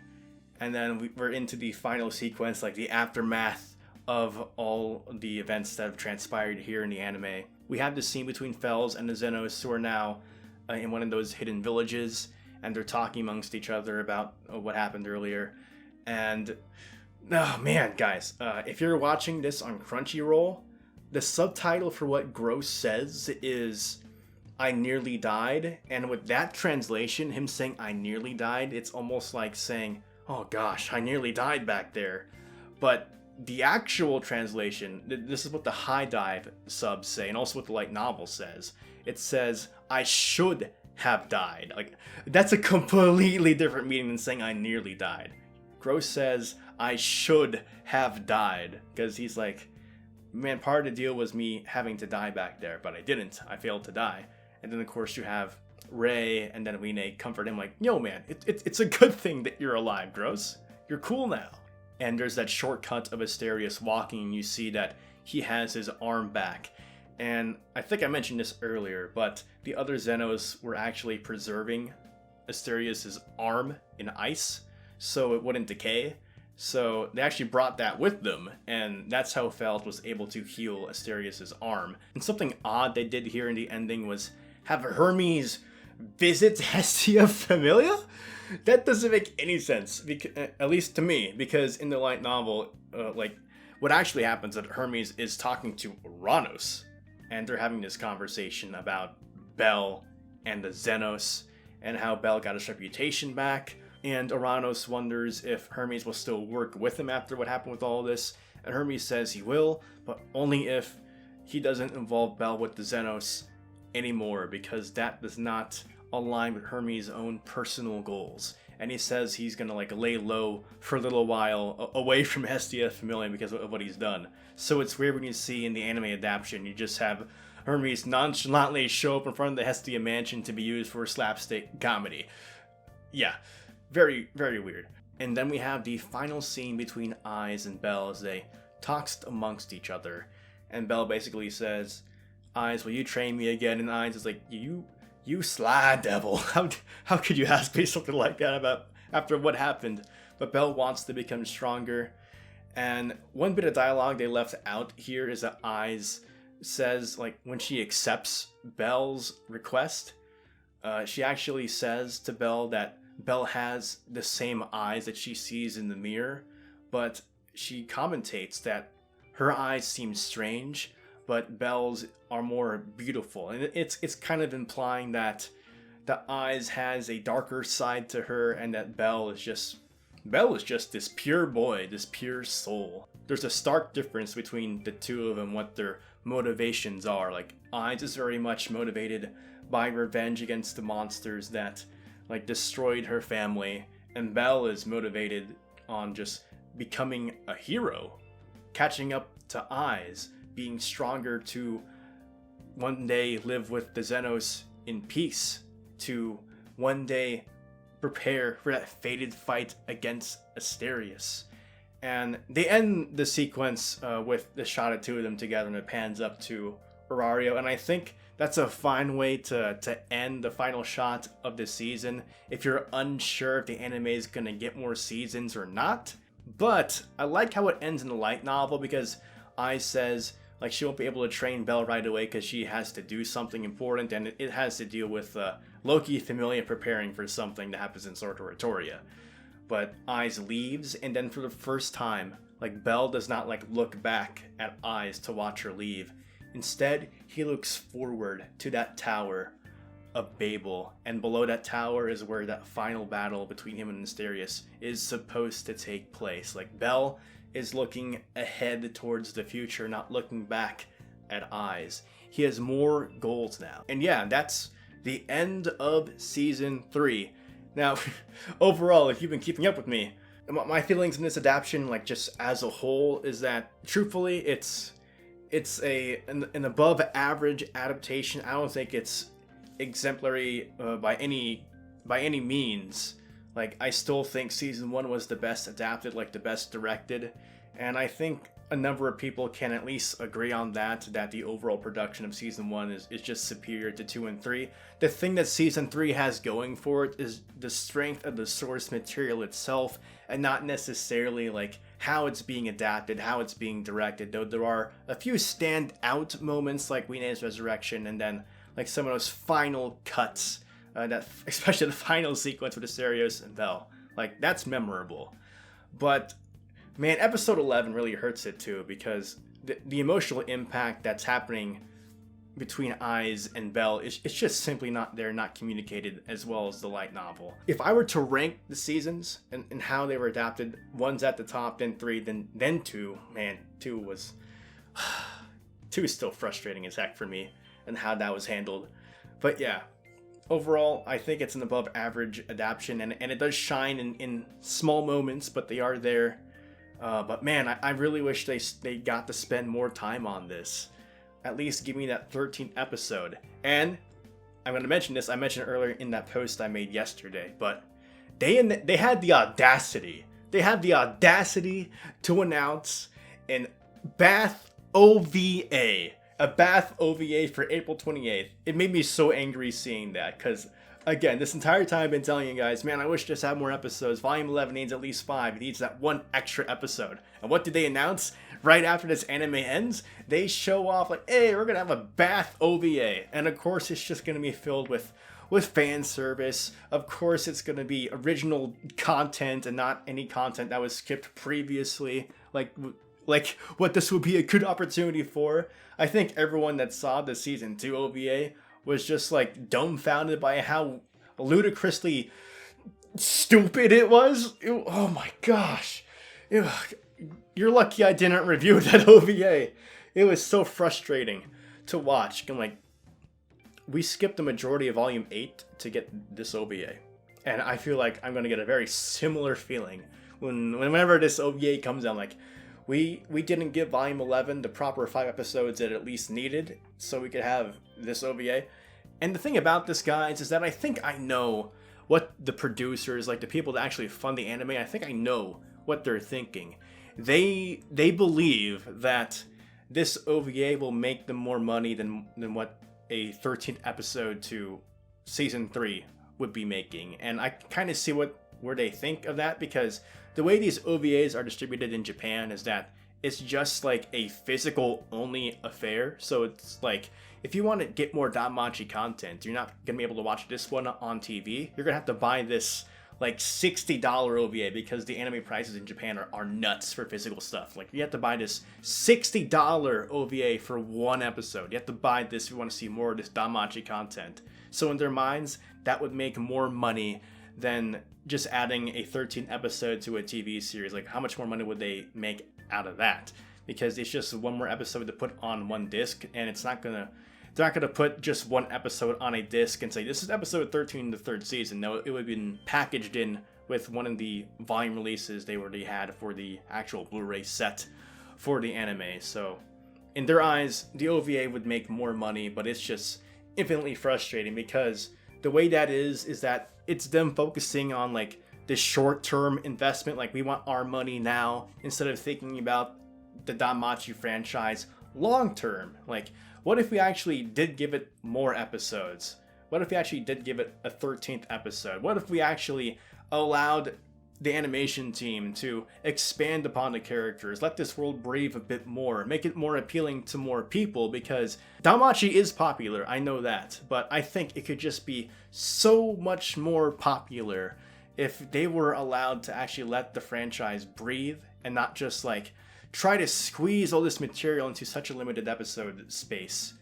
And then we're into the final sequence, like the aftermath of all the events that have transpired here in the anime. We have the scene between Fells and the Xenos, who are now in one of those hidden villages, and they're talking amongst each other about what happened earlier. And oh man, guys, if you're watching this on Crunchyroll, the subtitle for what Gros says is "I nearly died," and with that translation, him saying "I nearly died," it's almost like saying, "Oh gosh, I nearly died back there." But the actual translation, this is what the High Dive subs say, and also what the light novel says. It says, "I should have died." Like, that's a completely different meaning than saying "I nearly died." Gros says, "I should have died," because he's like, man, part of the deal was me having to die back there, but I didn't. I failed to die. And then, of course, you have Ray and then Rene comfort him like, "Yo, man, it's a good thing that you're alive, Gros. You're cool now." And there's that shortcut of Asterius walking, and you see that he has his arm back. And I think I mentioned this earlier, but the other Xenos were actually preserving Asterius' arm in ice so it wouldn't decay. So they actually brought that with them, and that's how Feld was able to heal Asterius' arm. And something odd they did here in the ending was have Hermes visits Hestia Familia? That doesn't make any sense, at least to me, because in the light novel, what actually happens is that Hermes is talking to Uranos, and they're having this conversation about Bell and the Xenos, and how Bell got his reputation back, and Uranos wonders if Hermes will still work with him after what happened with all this, and Hermes says he will, but only if he doesn't involve Bell with the Xenos anymore, because that does not align with Hermes' own personal goals. And he says he's gonna lay low for a little while away from Hestia Familia because of what he's done. So it's weird when you see in the anime adaptation, you just have Hermes nonchalantly show up in front of the Hestia mansion to be used for slapstick comedy. Yeah, very, very weird. And then we have the final scene between Eyes and Bell as they talk amongst each other. And Bell basically says, Eyes, will you train me again? And Eyes is like, you sly devil. How could you ask me something like that after what happened? But Bell wants to become stronger. And one bit of dialogue they left out here is that Eyes says, when she accepts Bell's request, she actually says to Bell that Bell has the same eyes that she sees in the mirror, but she commentates that her eyes seem strange, but Bell's are more beautiful. And it's kind of implying that the Eyes has a darker side to her, and that Bell is just this pure boy, this pure soul. There's a stark difference between the two of them, what their motivations are. Eyes is very much motivated by revenge against the monsters that destroyed her family, and Bell is motivated on just becoming a hero, catching up to Eyes, being stronger to one day live with the Xenos in peace, to one day prepare for that fated fight against Asterius. And they end the sequence with the shot of two of them together, and it pans up to Aurario, and I think that's a fine way to end the final shot of the season if you're unsure if the anime is going to get more seasons or not. But I like how it ends in the light novel, because Ai says she won't be able to train Bell right away because she has to do something important, and it has to deal with Loki Familia preparing for something that happens in Sortoratoria. But Eyes leaves, and then for the first time, Bell does not look back at Eyes to watch her leave. Instead, he looks forward to that tower of Babel, and below that tower is where that final battle between him and Asterius is supposed to take place. Bell is looking ahead towards the future, not looking back at Eyes. He has more goals now. And yeah, that's the end of Season 3. Now, overall, if you've been keeping up with me, my feelings in this adaptation, just as a whole, is that, truthfully, it's an above average adaptation. I don't think it's exemplary by any means. I still think Season 1 was the best adapted, the best directed, and I think a number of people can at least agree on that the overall production of Season 1 is just superior to 2 and 3. The thing that Season 3 has going for it is the strength of the source material itself, and not necessarily how it's being adapted, how it's being directed, though there are a few standout moments like Weene's resurrection, and then some of those final cuts, that especially the final sequence with Asterius and Bell. That's memorable. But man, episode 11 really hurts it too, because the emotional impact that's happening between Eyes and Bell is just simply not there, not communicated as well as the light novel. If I were to rank the seasons and how they were adapted, 1's at the top, then 3, then 2, man, 2 was 2 is still frustrating as heck for me, and how that was handled. But yeah, overall, I think it's an above average adaptation, and it does shine in small moments, but they are there. But man, I really wish they got to spend more time on this. At least give me that 13th episode. And I'm going to mention this, I mentioned it earlier in that post I made yesterday, but they had the audacity. They had the audacity to announce an Bath OVA. A Bath OVA for April 28th. It made me so angry seeing that, because, again, this entire time I've been telling you guys, man, I wish this had more episodes. Volume 11 needs at least 5. It needs that one extra episode. And what did they announce? Right after this anime ends, they show off hey, we're going to have a Bath OVA. And of course, it's just going to be filled with with fan service. Of course, it's going to be original content and not any content that was skipped previously, like what this would be a good opportunity for. I think everyone that saw the season 2 OVA was just like dumbfounded by how ludicrously stupid it was. Oh my gosh. You're lucky I didn't review that OVA. It was so frustrating to watch. I'm like, we skipped the majority of Volume 8 to get this OVA. And I feel like I'm going to get a very similar feeling whenever this OVA comes out. Like, we didn't give Volume 11 the proper 5 episodes it at least needed so we could have this OVA. And the thing about this, guys, is that I think I know what the producers, like the people that actually fund the anime, I think I know what they're thinking. They believe that this OVA will make them more money than what a 13th episode to season 3 would be making. And I kind of see where they think of that, because the way these OVAs are distributed in Japan is that it's just like a physical only affair. So it's like, if you want to get more DanMachi content, you're not going to be able to watch this one on TV. You're going to have to buy this like $60 OVA, because the anime prices in Japan are nuts for physical stuff. Like, you have to buy this $60 OVA for one episode. You have to buy this if you want to see more of this DanMachi content. So in their minds, that would make more money than just adding a 13th episode to a TV series. Like, how much more money would they make out of that? Because it's just one more episode to put on one disc, and they're not gonna put just one episode on a disc and say, this is episode 13 of the 3rd season. No, it would have been packaged in with one of the volume releases they already had for the actual Blu-ray set for the anime. So in their eyes, the OVA would make more money, but it's just infinitely frustrating, because the way that is that it's them focusing on like this short-term investment. Like, we want our money now, instead of thinking about the DanMachi franchise long-term. Like, what if we actually did give it more episodes? What if we actually did give it a 13th episode? What if we actually allowed the animation team to expand upon the characters, let this world breathe a bit more, make it more appealing to more people? Because DanMachi is popular, I know that, but I think it could just be so much more popular if they were allowed to actually let the franchise breathe and not just like try to squeeze all this material into such a limited episode space.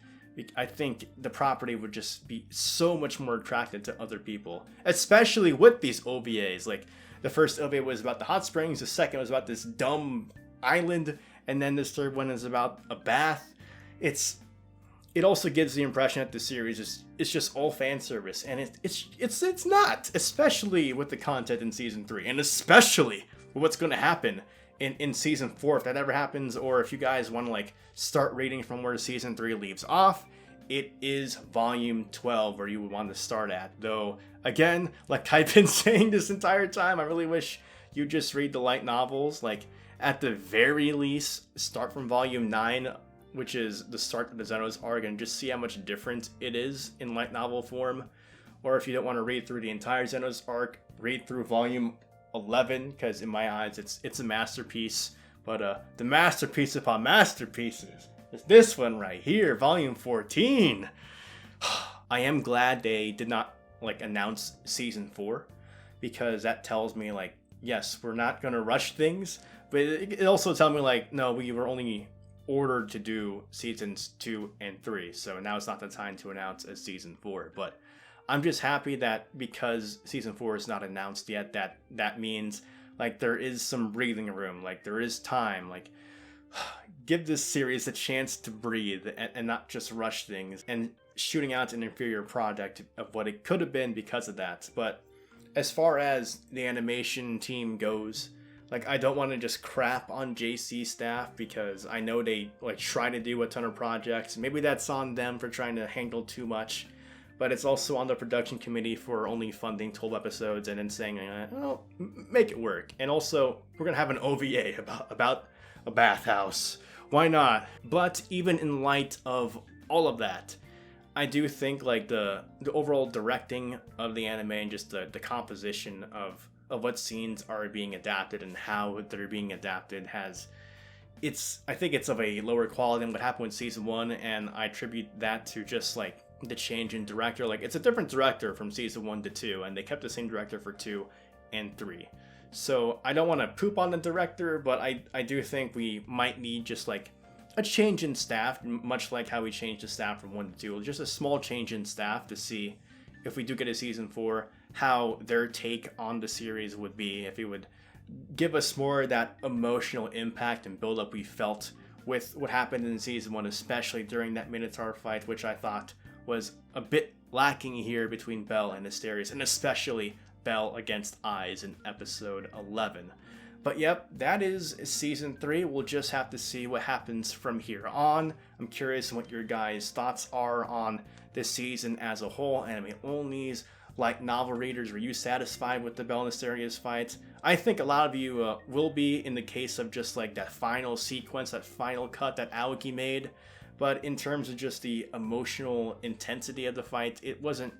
I think the property would just be so much more attractive to other people, especially with these OVAs. Like, the first OVA was about the hot springs, the second was about this dumb island, and then this third one is about a bath. It also gives the impression that the series is just all fan service, and it's not, especially with the content in season 3, and especially with what's going to happen in season 4, if that ever happens. Or if you guys want to like start reading from where season 3 leaves off, it is volume 12 where you would want to start at. Though, again, like I've been saying this entire time, I really wish you just read the light novels. Like, at the very least, start from volume 9, which is the start of the Xenos arc, and just see how much different it is in light novel form. Or if you don't want to read through the entire Xenos arc, read through volume 11, because in my eyes it's a masterpiece. But the masterpiece upon masterpieces is this one right here, volume 14. I am glad they did not like announce season 4, because that tells me like, yes, we're not gonna rush things, but it also tells me like, no, we were only ordered to do seasons 2 and 3, so now it's not the time to announce a season 4. But I'm just happy that because season 4 is not announced yet, that means like there is some breathing room, like there is time. Like, give this series a chance to breathe and not just rush things and shooting out an inferior product of what it could have been because of that. But as far as the animation team goes, like, I don't want to just crap on JC staff, because I know they like try to do a ton of projects. Maybe that's on them for trying to handle too much. But it's also on the production committee for only funding 12 episodes and then saying, oh, make it work. And also, we're going to have an OVA about a bathhouse. Why not? But even in light of all of that, I do think like the overall directing of the anime and just the composition of what scenes are being adapted and how they're being adapted I think it's of a lower quality than what happened with season 1, and I attribute that to just like the change in director. Like, it's a different director from season 1 to 2, and they kept the same director for 2 and 3. So I don't want to poop on the director, but I do think we might need just like a change in staff, much like how we changed the staff from 1 to 2. Just a small change in staff to see if we do get a season 4, how their take on the series would be, if it would give us more of that emotional impact and build up we felt with what happened in season 1, especially during that Minotaur fight, which I thought was a bit lacking here between Bell and Asterius, and especially Bell against Eyes in episode 11. But yep, that is season 3. We'll just have to see what happens from here on. I'm curious what your guys' thoughts are on this season as a whole. Anime onlys, light novel readers, were you satisfied with the Bell and Asterius fight? I think a lot of you will be, in the case of just like that final sequence, that final cut that Aoki made. But in terms of just the emotional intensity of the fight, it wasn't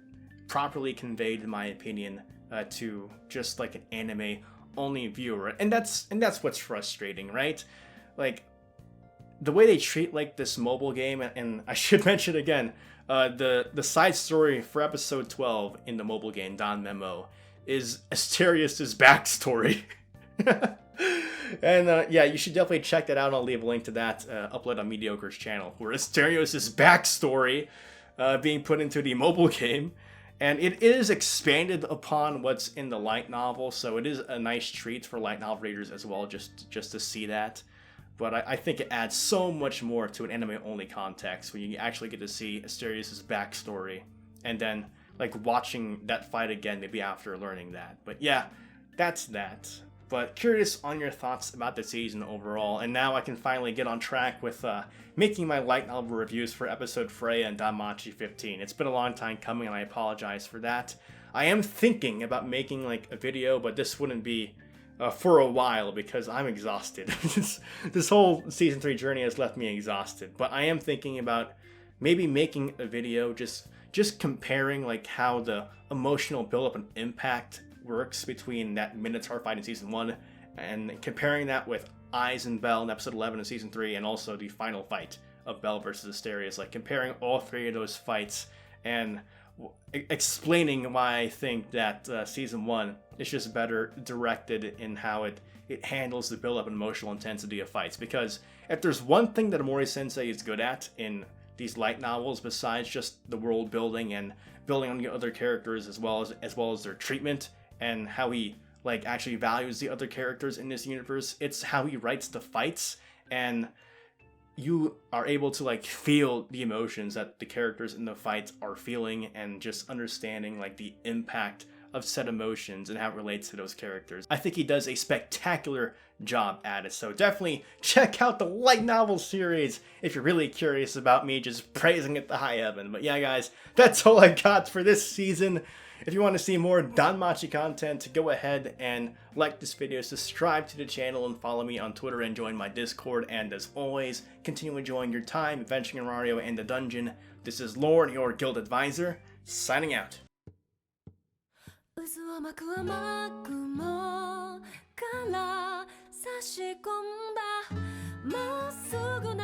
properly conveyed, in my opinion, to just like an anime only viewer, and that's what's frustrating, right? Like, the way they treat like this mobile game, and I should mention again, the side story for episode 12 in the mobile game DanMemo is Asterius' backstory. And yeah, you should definitely check that out. I'll leave a link to that upload on Mëdiocre's channel, where Asterius' backstory being put into the mobile game. And it is expanded upon what's in the light novel, so it is a nice treat for light novel readers as well, just to see that. But I think it adds so much more to an anime-only context when you actually get to see Asterius' backstory, and then like watching that fight again, maybe after learning that. But yeah, that's that. But curious on your thoughts about the season overall, and now I can finally get on track with making my light novel reviews for episode Freya and DanMachi 15. It's been a long time coming, and I apologize for that. I am thinking about making like a video, but this wouldn't be for a while because I'm exhausted. This whole season 3 journey has left me exhausted. But I am thinking about maybe making a video just comparing like how the emotional buildup and impact works between that Minotaur fight in season 1 and comparing that with Eyes and Bell in episode 11 of season 3, and also the final fight of Bell versus Asterius, like comparing all 3 of those fights and explaining why I think that season 1 is just better directed in how it handles the build-up and emotional intensity of fights. Because if there's one thing that Amori Sensei is good at in these light novels, besides just the world building and building on the other characters as well as their treatment and how he like actually values the other characters in this universe, it's how he writes the fights, and you are able to like feel the emotions that the characters in the fights are feeling, and just understanding like the impact of said emotions and how it relates to those characters. I think he does a spectacular job at it, so definitely check out the light novel series if you're really curious about me just praising it to high heaven. But yeah, guys, that's all I got for this season. If you want to see more DanMachi content, go ahead and like this video, subscribe to the channel, and follow me on Twitter and join my Discord. And as always, continue enjoying your time adventuring in Mario and the dungeon. This is Lord, your guild advisor, signing out. 渦を巻く雨雲から差し込んだまっすぐな